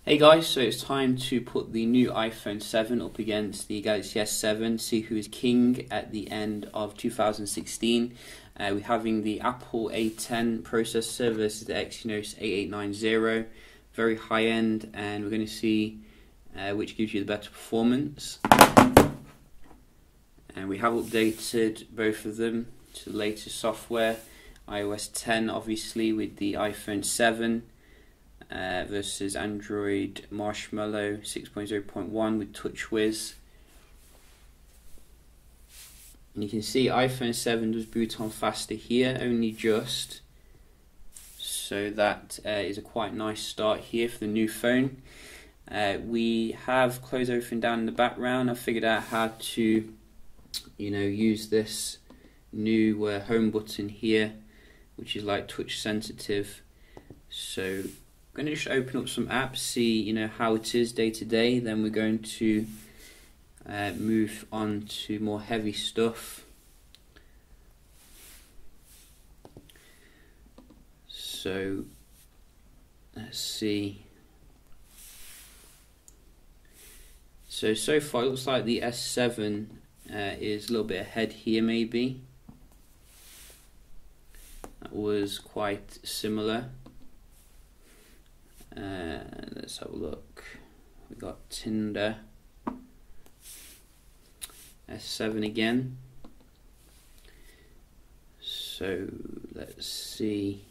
Hey guys, so it's time to put the new iPhone 7 up against the Galaxy S7, see who is king at the end of 2016. We're having the Apple A10 processor versus the Exynos 8890, very high end, and we're going to see which gives you the better performance. And we have updated both of them to the latest software, iOS 10 obviously with the iPhone 7. Versus Android Marshmallow 6.0.1 with TouchWiz. And you can see iPhone 7 does boot on faster here, only just. So that is a quite nice start here for the new phone. We have closed everything down in the background. I figured out how to, use this new home button here, which is like touch sensitive. So I'm going to just open up some apps, see how it is day to day. Then we're going to move on to more heavy stuff. So let's see. So far it looks like the S7 is a little bit ahead here maybe. That was quite similar. Let's have a look. We got Tinder, S7 again. So let's see.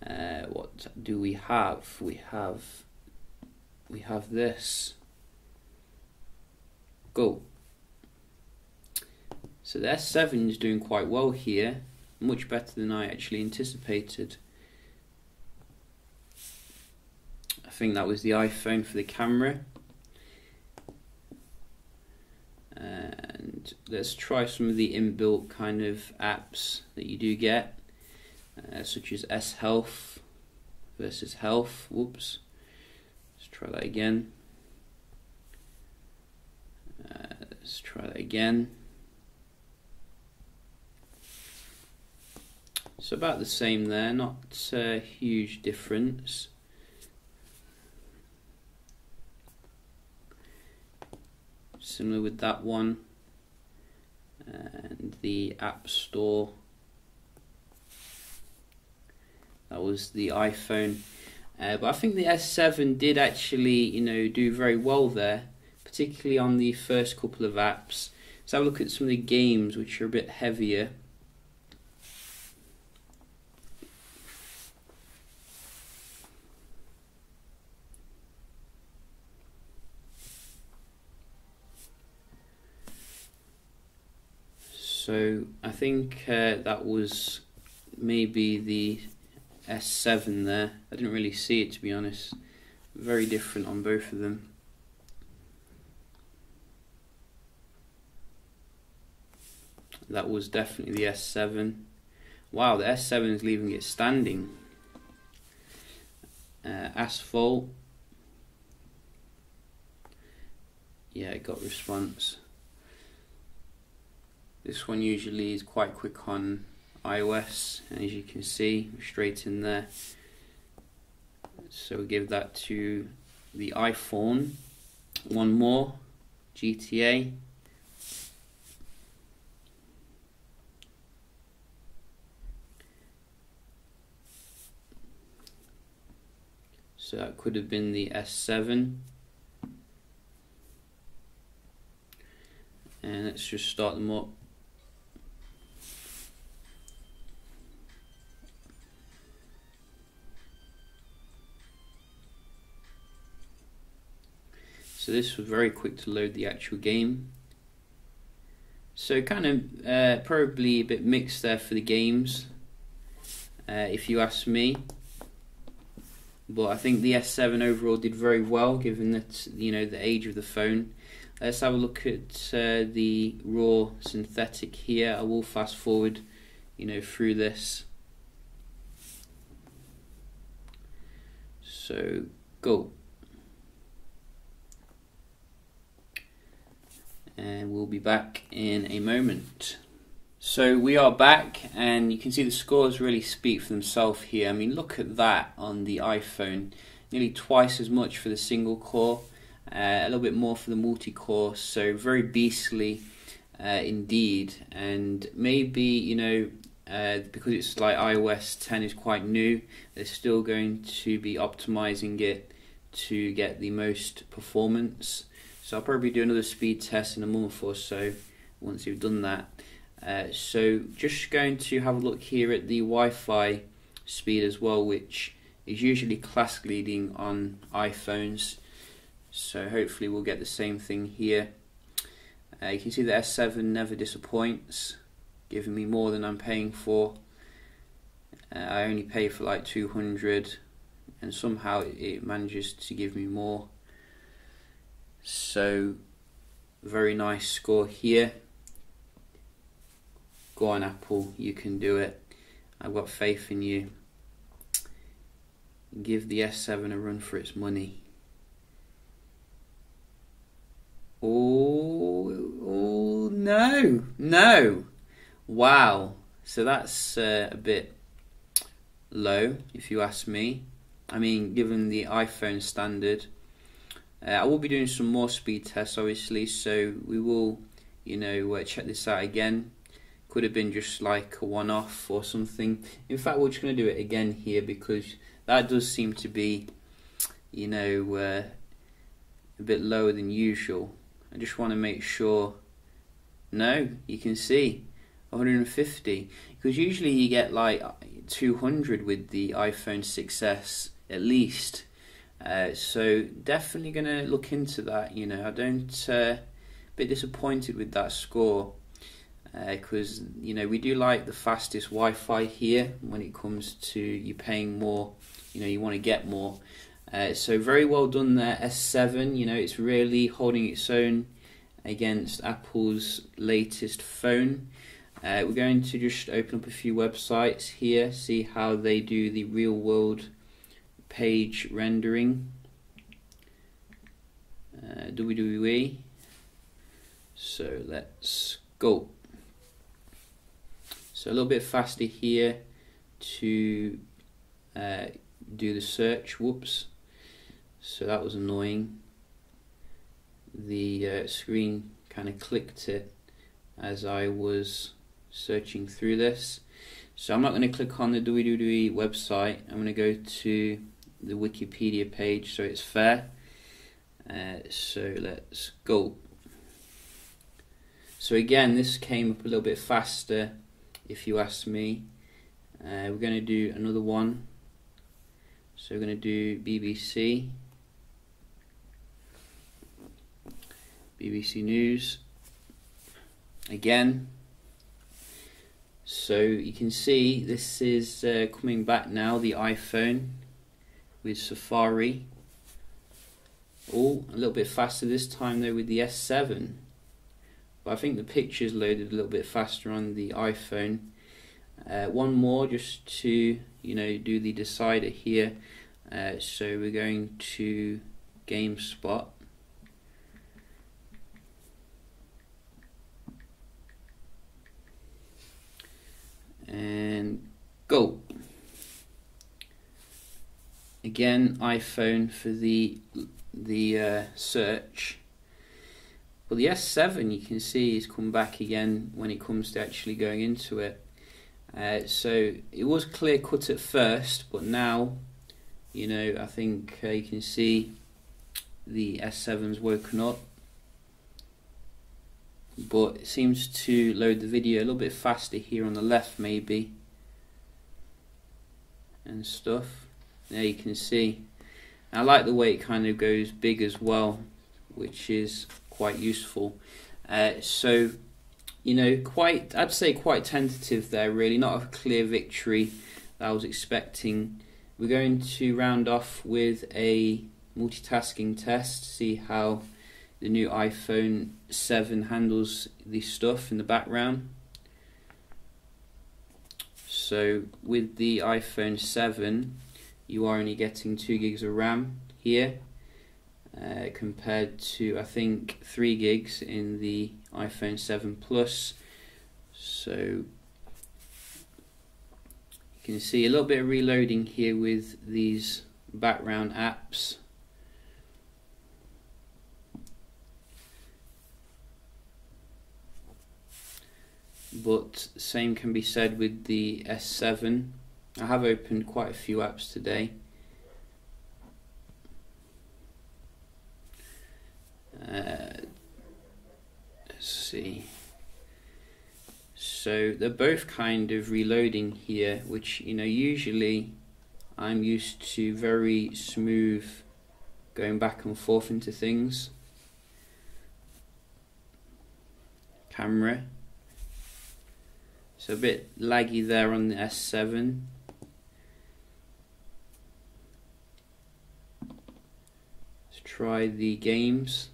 What do we have? We have this. Go. So the S7 is doing quite well here, much better than I actually anticipated. I think that was the iPhone for the camera. And let's try some of the inbuilt kind of apps that you do get, such as S Health versus Health. Whoops. Let's try that again. Let's try that again. So about the same there, not a huge difference. Similar with that one, and the App Store, that was the iPhone. But I think the S7 did actually, do very well there, particularly on the first couple of apps. Let's have a look at some of the games which are a bit heavier. So I think that was maybe the S7 there. I didn't really see it, to be honest. Very different on both of them. That was definitely the S7. Wow, the S7 is leaving it standing. Asphalt. Yeah, it got response. This one usually is quite quick on iOS, and as you can see, straight in there. So we'll give that to the iPhone. One more, GTA. So that could have been the S7. And let's just start them up. So this was very quick to load the actual game. So kind of probably a bit mixed there for the games, if you ask me. But I think the S7 overall did very well, given that the age of the phone. Let's have a look at the raw synthetic here. I will fast forward, through this. So go. And we'll be back in a moment. So we are back, and you can see the scores really speak for themselves here. I mean, look at that on the iPhone. nearly twice as much for the single core, a little bit more for the multi-core, so very beastly indeed. And maybe, you know, because it's like iOS 10 is quite new, they're still going to be optimizing it to get the most performance. So I'll probably do another speed test in a month or so once you've done that. So just going to have a look here at the Wi-Fi speed as well, which is usually class leading on iPhones. So hopefully we'll get the same thing here. You can see the S7 never disappoints, giving me more than I'm paying for. I only pay for like 200 and somehow it manages to give me more. So very nice score here. Go on Apple, you can do it. I've got faith in you. Give the S7 a run for its money. Oh no. Wow, so that's a bit low if you ask me. I mean, given the iPhone standard. I will be doing some more speed tests obviously, so we will, you know, check this out again. Could have been just like a one-off or something. In fact, we're just going to do it again here because that does seem to be, you know, a bit lower than usual. I just want to make sure. No, you can see 150, because usually you get like 200 with the iPhone 6s at least. So definitely going to look into that. You know, I don't a bit disappointed with that score, because you know, we do like the fastest Wi-Fi here. When it comes to you paying more, you know, you want to get more. So very well done there, S7. You know, it's really holding its own against Apple's latest phone. We're going to just open up a few websites here, see how they do the real world page rendering. WWE. So let's go. So a little bit faster here to do the search. Whoops. So that was annoying. The screen kind of clicked it as I was searching through this. So I'm not going to click on the WWE website. I'm going to go to the Wikipedia page so it's fair. So let's go. So again, this came up a little bit faster if you ask me. We're going to do another one. So we're going to do BBC News again. So you can see this is coming back now, the iPhone with Safari. Oh, a little bit faster this time though with the S7. But I think the pictures loaded a little bit faster on the iPhone. One more just to, you know, do the decider here. So we're going to GameSpot. And go. Again, iPhone for the search. Well, the S7 you can see has come back again when it comes to actually going into it. So it was clear cut at first, but now, you know, I think you can see the S7's woken up. But it seems to load the video a little bit faster here on the left maybe, and stuff. There you can see. I like the way it kind of goes big as well, which is quite useful. So, you know, I'd say quite tentative there really, not a clear victory that I was expecting. We're going to round off with a multitasking test, see how the new iPhone 7 handles the stuff in the background. So with the iPhone 7 you are only getting 2 gigs of RAM here, compared to I think 3 gigs in the iPhone 7 Plus. So you can see a little bit of reloading here with these background apps. But same can be said with the S7. I have opened quite a few apps today. Let's see. So they're both kind of reloading here, which, you know, usually I'm used to very smooth going back and forth into things. Camera. So a bit laggy there on the S7. Let's try the games.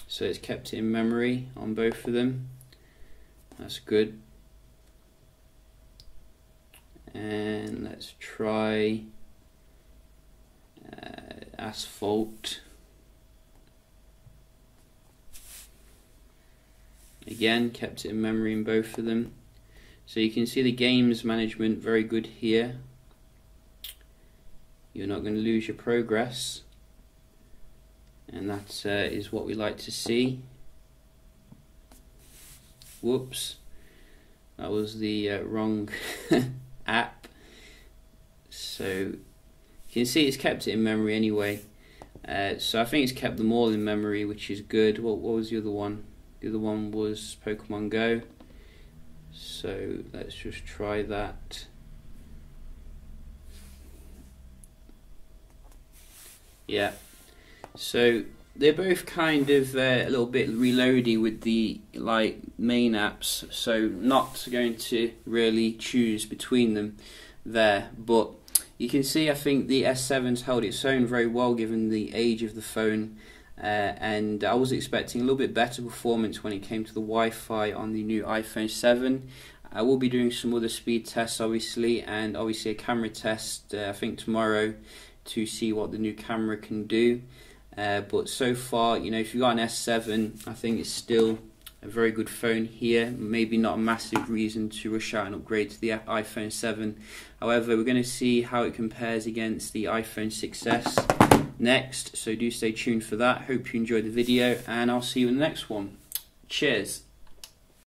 So it's kept it in memory on both of them. That's good. And let's try Asphalt. Again, kept it in memory in both of them. So you can see the games management very good here. You're not going to lose your progress, and that is what we like to see. Whoops, that was the wrong app. So you can see it's kept it in memory anyway. So I think it's kept them all in memory, which is good. What was the other one? The other one was Pokemon Go. So let's just try that. Yeah. So they're both kind of a little bit reloady with the main apps. So not going to really choose between them there, but you can see I think the S7's held its own very well given the age of the phone. And I was expecting a little bit better performance when it came to the Wi-Fi on the new iPhone 7. I will be doing some other speed tests obviously, and obviously a camera test I think tomorrow to see what the new camera can do. But so far, you know, if you've got an S7, I think it's still a very good phone here. Maybe not a massive reason to rush out and upgrade to the iPhone 7. However, we're going to see how it compares against the iPhone 6s next, so do stay tuned for that. Hope you enjoyed the video, and I'll see you in the next one. Cheers.